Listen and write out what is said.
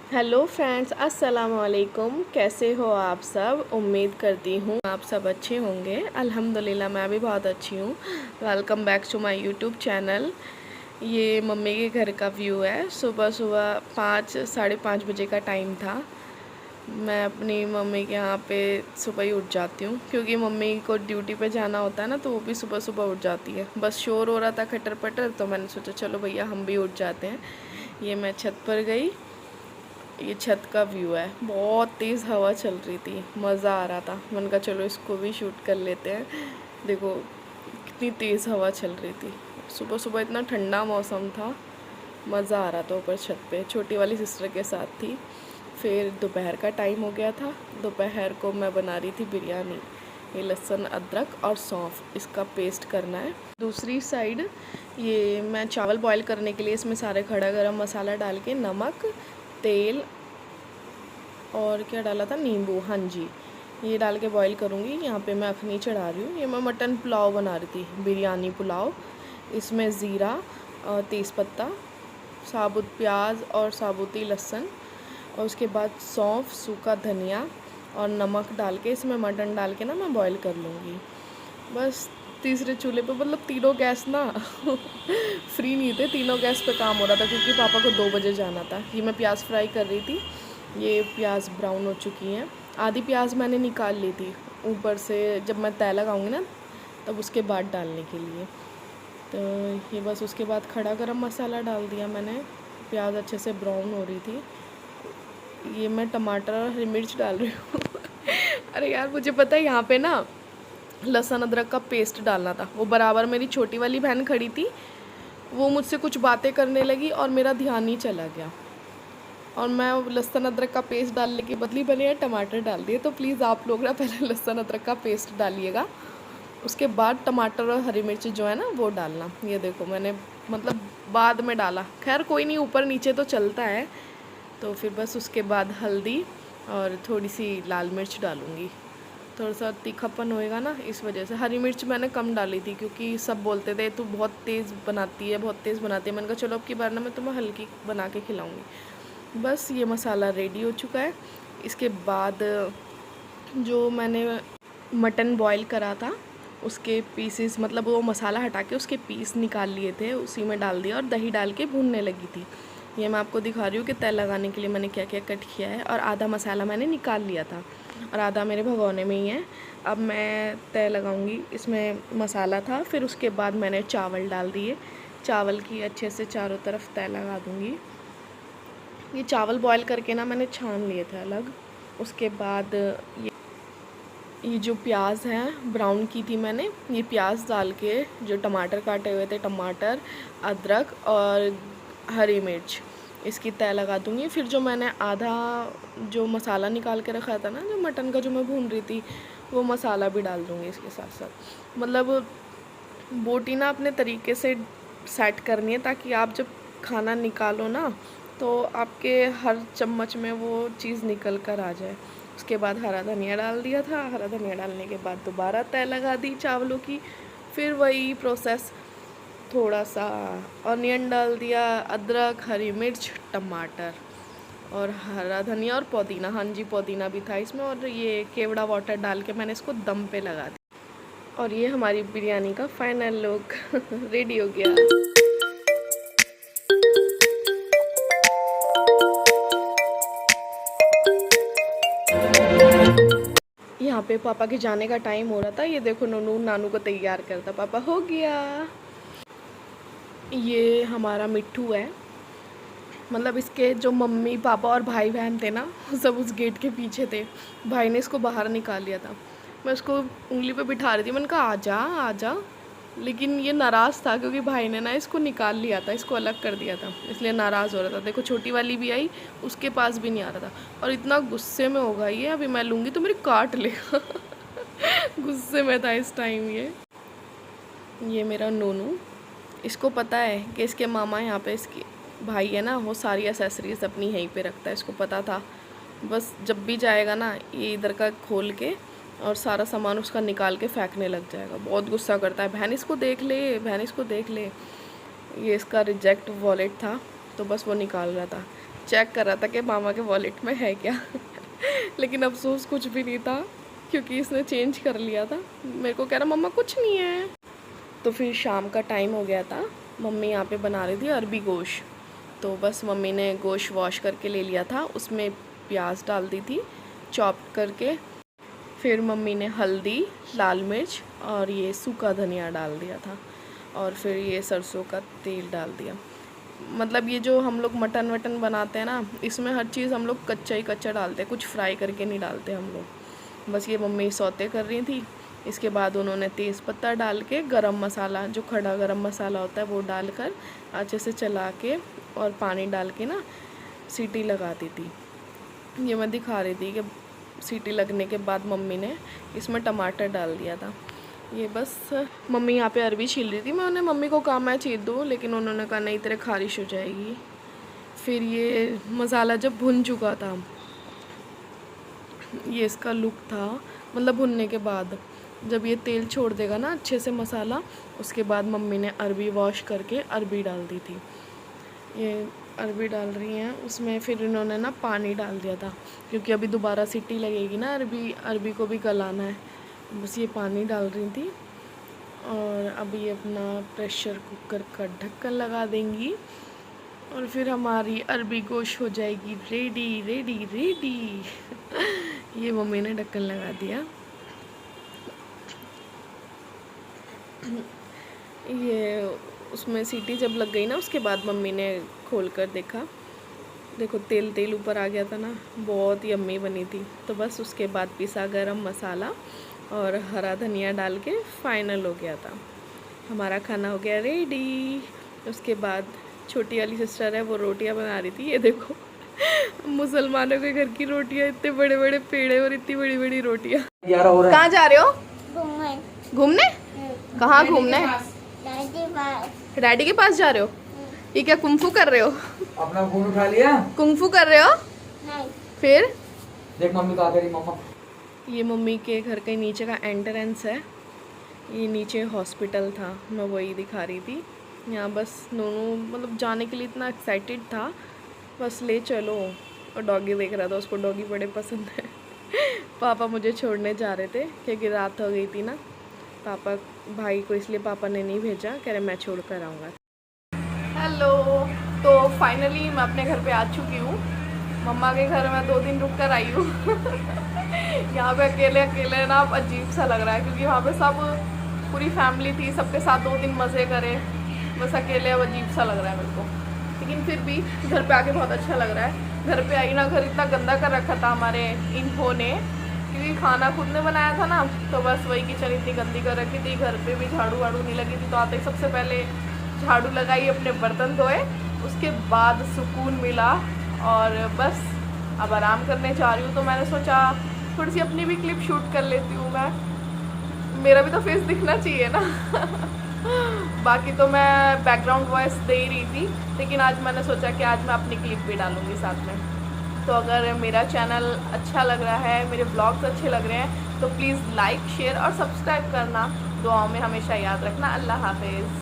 Hello friends, अस्सलाम वालेकुम। कैसे हो आप सब? उम्मीद करती हूँ आप सब अच्छे होंगे। अल्हम्दुलिल्लाह मैं भी बहुत अच्छी हूँ। Welcome back to my YouTube channel. ये मम्मी के घर का व्यू है। सुबह सुबह 5 साढ़े 5 बजे का टाइम था। मैं अपनी मम्मी के यहाँ पे सुबह ही उठ जाती हूँ, क्योंकि मम्मी को ड्यूटी पे जाना होता है ना, तो वो भी सुबह सुबह उठ जाती है। बस शोर हो रहा था खटर पटर, तो मैंने सोचा चलो भैया हम भी उठ जाते हैं। ये मैं छत पर गई। ये छत का व्यू है। बहुत तेज़ हवा चल रही थी, मज़ा आ रहा था। मैंने कहा चलो इसको भी शूट कर लेते हैं। देखो कितनी तेज़ हवा चल रही थी। सुबह सुबह इतना ठंडा मौसम था, मज़ा आ रहा था। ऊपर छत पे छोटी वाली सिस्टर के साथ थी। फिर दोपहर का टाइम हो गया था। दोपहर को मैं बना रही थी बिरयानी। ये लहसुन अदरक और सौंफ, इसका पेस्ट करना है। दूसरी साइड ये मैं चावल बॉईल करने के लिए इसमें सारे खड़ा गरम मसाला डाल के, नमक, तेल और क्या डाला था, नींबू, हाँ जी, ये डाल के बॉईल करूँगी। यहाँ पे मैं अखनी चढ़ा रही हूँ। ये मैं मटन पुलाव बना रही थी, बिरयानी पुलाव। इसमें ज़ीरा और तेज़पत्ता, साबुत प्याज और साबुती लहसुन, और उसके बाद सौंफ, सूखा धनिया और नमक डाल के इसमें मटन डाल के ना मैं बॉईल कर लूँगी। बस तीसरे चूल्हे पे, मतलब तीनों गैस ना फ्री नहीं थे, तीनों गैस पे काम हो रहा था, क्योंकि पापा को 2 बजे जाना था। ये मैं प्याज फ्राई कर रही थी। ये प्याज ब्राउन हो चुकी हैं। आधी प्याज मैंने निकाल ली थी ऊपर से, जब मैं तय लगाऊंगी ना तब उसके बाद डालने के लिए। तो ये बस उसके बाद खड़ा गरम मसाला डाल दिया मैंने। प्याज अच्छे से ब्राउन हो रही थी। ये मैं टमाटर और हरी मिर्च डाल रही हूँ अरे यार, मुझे पता है यहाँ पे ना लहसुन अदरक का पेस्ट डालना था। वो बराबर मेरी छोटी वाली बहन खड़ी थी, वो मुझसे कुछ बातें करने लगी और मेरा ध्यान ही चला गया, और मैं लहसुन अदरक का पेस्ट डालने के बदली मैंने टमाटर डाल दिए। तो प्लीज़ आप लोग ना पहले लहसुन अदरक का पेस्ट डालिएगा, उसके बाद टमाटर और हरी मिर्च जो है ना वो डालना। ये देखो मैंने मतलब बाद में डाला, खैर कोई नहीं, ऊपर नीचे तो चलता है। तो फिर बस उसके बाद हल्दी और थोड़ी सी लाल मिर्च डालूँगी। थोड़ा सा तीखापन होएगा ना, इस वजह से। हरी मिर्च मैंने कम डाली थी, क्योंकि सब बोलते थे तू बहुत तेज़ बनाती है, बहुत तेज़ बनाती है। मैंने कहा चलो अब की बार ना मैं तुम्हें हल्की बना के खिलाऊँगी। बस ये मसाला रेडी हो चुका है। इसके बाद जो मैंने मटन बॉईल करा था उसके पीसेस, मतलब वो मसाला हटा के उसके पीस निकाल लिए थे, उसी में डाल दिया और दही डाल के भूनने लगी थी। ये मैं आपको दिखा रही हूँ कि तय लगाने के लिए मैंने क्या क्या कट किया है। और आधा मसाला मैंने निकाल लिया था और आधा मेरे भगोने में ही है। अब मैं तय लगाऊंगी। इसमें मसाला था, फिर उसके बाद मैंने चावल डाल दिए। चावल की अच्छे से चारों तरफ तय लगा दूँगी। ये चावल बॉईल करके ना मैंने छान लिए थे अलग। उसके बाद ये जो प्याज हैं ब्राउन की थी मैंने, ये प्याज डाल के, जो टमाटर काटे हुए थे, टमाटर, अदरक और हरी मिर्च, इसकी तय लगा दूँगी। फिर जो मैंने आधा जो मसाला निकाल के रखा था ना, जो मटन का जो मैं भून रही थी, वो मसाला भी डाल दूँगी इसके साथ साथ। मतलब बोटी ना अपने तरीके से सेट करनी है, ताकि आप जब खाना निकालो ना तो आपके हर चम्मच में वो चीज़ निकल कर आ जाए। उसके बाद हरा धनिया डाल दिया था। हरा धनिया डालने के बाद दोबारा तय लगा दी चावलों की। फिर वही प्रोसेस, थोड़ा सा ऑनियन डाल दिया, अदरक, हरी मिर्च, टमाटर और हरा धनिया और पुदीना, हाँ जी पुदीना भी था इसमें। और ये केवड़ा वाटर डाल के मैंने इसको दम पे लगा दिया। और ये हमारी बिरयानी का फाइनल लुक रेडी हो गया। यहाँ पे पापा के जाने का टाइम हो रहा था। ये देखो नूनू नानू को तैयार करता। पापा हो गया। ये हमारा मिट्ठू है। मतलब इसके जो मम्मी पापा और भाई बहन थे ना, सब उस गेट के पीछे थे। भाई ने इसको बाहर निकाल लिया था। मैं उसको उंगली पे बिठा रही थी, मैंने कहा आजा आजा, लेकिन ये नाराज़ था, क्योंकि भाई ने ना इसको निकाल लिया था, इसको अलग कर दिया था, इसलिए नाराज़ हो रहा था। देखो छोटी वाली भी आई, उसके पास भी नहीं आ रहा था, और इतना गुस्से में होगा ये, अभी मैं लूँगी तो मेरी काट लेगा गुस्से में था इस टाइम ये मेरा नोनू। इसको पता है कि इसके मामा यहाँ पे, इसकी भाई है ना, वो सारी एसेसरीज अपनी यहीं पे रखता है। इसको पता था, बस जब भी जाएगा ना ये इधर का खोल के और सारा सामान उसका निकाल के फेंकने लग जाएगा। बहुत गुस्सा करता है, बहन इसको देख ले, बहन इसको देख ले। ये इसका रिजेक्ट वॉलेट था, तो बस वो निकाल रहा था। चेक कर रहा था कि मामा के वॉलेट में है क्या लेकिन अफसोस कुछ भी नहीं था क्योंकि इसने चेंज कर लिया था। मेरे को कह रहा मम्मा कुछ नहीं है। तो फिर शाम का टाइम हो गया था, मम्मी यहाँ पे बना रही थी अरबी गोश्त। तो बस मम्मी ने गोश्त वॉश करके ले लिया था, उसमें प्याज डाल दी थी चॉप करके। फिर मम्मी ने हल्दी, लाल मिर्च और ये सूखा धनिया डाल दिया था और फिर ये सरसों का तेल डाल दिया। मतलब ये जो हम लोग मटन वटन बनाते हैं ना, इसमें हर चीज़ हम लोग कच्चा ही कच्चा डालते हैं, कुछ फ्राई करके नहीं डालते हम लोग। बस ये मम्मी सौते कर रही थी। इसके बाद उन्होंने तेज़ पत्ता डाल के गरम मसाला, जो खड़ा गरम मसाला होता है वो डालकर अच्छे से चला के और पानी डाल के ना सीटी लगा दी थी। ये मैं दिखा रही थी कि सीटी लगने के बाद मम्मी ने इसमें टमाटर डाल दिया था। ये बस मम्मी यहाँ पे अरबी छील रही थी, मैं उन्हें मम्मी को कहा मैं छील दूँ, लेकिन उन्होंने कहा नहीं तेरे खारिश हो जाएगी। फिर ये मसाला जब भुन चुका था, ये इसका लुक था, मतलब भुनने के बाद जब ये तेल छोड़ देगा ना अच्छे से मसाला, उसके बाद मम्मी ने अरबी वॉश करके अरबी डाल दी थी। ये अरबी डाल रही हैं, उसमें फिर इन्होंने ना पानी डाल दिया था क्योंकि अभी दोबारा सीटी लगेगी ना, अरबी को भी गलाना है। बस ये पानी डाल रही थी और अभी अपना प्रेशर कुकर का ढक्कन लगा देंगी और फिर हमारी अरबी गोश्त हो जाएगी रेडी रेडी रेडी ये मम्मी ने ढक्कन लगा दिया। ये उसमें सीटी जब लग गई ना, उसके बाद मम्मी ने खोल कर देखा, देखो तेल तेल ऊपर आ गया था ना, बहुत ही यम्मी बनी थी। तो बस उसके बाद पिसा गरम मसाला और हरा धनिया डाल के फाइनल हो गया था, हमारा खाना हो गया रेडी। उसके बाद छोटी वाली सिस्टर है, वो रोटियां बना रही थी। ये देखो मुसलमानों के घर की रोटियां, इतने बड़े बड़े पेड़े और इतनी बड़ी बड़ी रोटियां। कहाँ जा रहे हो? घूमने? कहाँ घूमने? डैडी के पास जा रहे हो? ये क्या कुंफू कर रहे हो? अपना फोन उठा लिया? कुंफू कर रहे हो? नहीं। फिर देख मम्मी क्या करी मम्मा। ये मम्मी के घर के नीचे का एंट्रेंस है, ये नीचे हॉस्पिटल था, मैं वही दिखा रही थी। यहाँ बस दोनों मतलब जाने के लिए इतना एक्साइटेड था, बस ले चलो। और डॉगी देख रहा था, उसको डॉगी बड़े पसंद है पापा मुझे छोड़ने जा रहे थे क्योंकि रात हो गई थी ना, पापा भाई को, इसलिए पापा ने नहीं भेजा, कह रहे मैं छोड़ कर आऊँगा। हेलो, तो फाइनली मैं अपने घर पे आ चुकी हूँ। मम्मा के घर में 2 दिन रुक कर आई हूँ यहाँ पे अकेले अकेले ना अजीब सा लग रहा है क्योंकि वहाँ पे सब पूरी फैमिली थी, सबके साथ 2 दिन मज़े करे, बस अकेले अब अजीब सा लग रहा है मेरे को। लेकिन फिर भी घर पे आके बहुत अच्छा लग रहा है। घर पे आई ना, घर इतना गंदा कर रखा था हमारे इन्होंने, क्योंकि खाना खुद ने बनाया था ना, तो बस वही किचन इतनी गंदी कर रखी थी। घर पे भी झाड़ू वाड़ू नहीं लगी थी, तो आते ही सबसे पहले झाड़ू लगाई, अपने बर्तन धोए, उसके बाद सुकून मिला और बस अब आराम करने जा रही हूँ। तो मैंने सोचा थोड़ी सी अपनी भी क्लिप शूट कर लेती हूँ मैं, मेरा भी तो फेस दिखना चाहिए ना बाकी तो मैं बैकग्राउंड वॉइस दे ही रही थी, लेकिन आज मैंने सोचा कि आज मैं अपनी क्लिप भी डालूँगी साथ में। तो अगर मेरा चैनल अच्छा लग रहा है, मेरे ब्लॉग्स अच्छे लग रहे हैं, तो प्लीज़ लाइक, शेयर और सब्सक्राइब करना। दुआओं में हमेशा याद रखना। अल्लाह हाफिज़।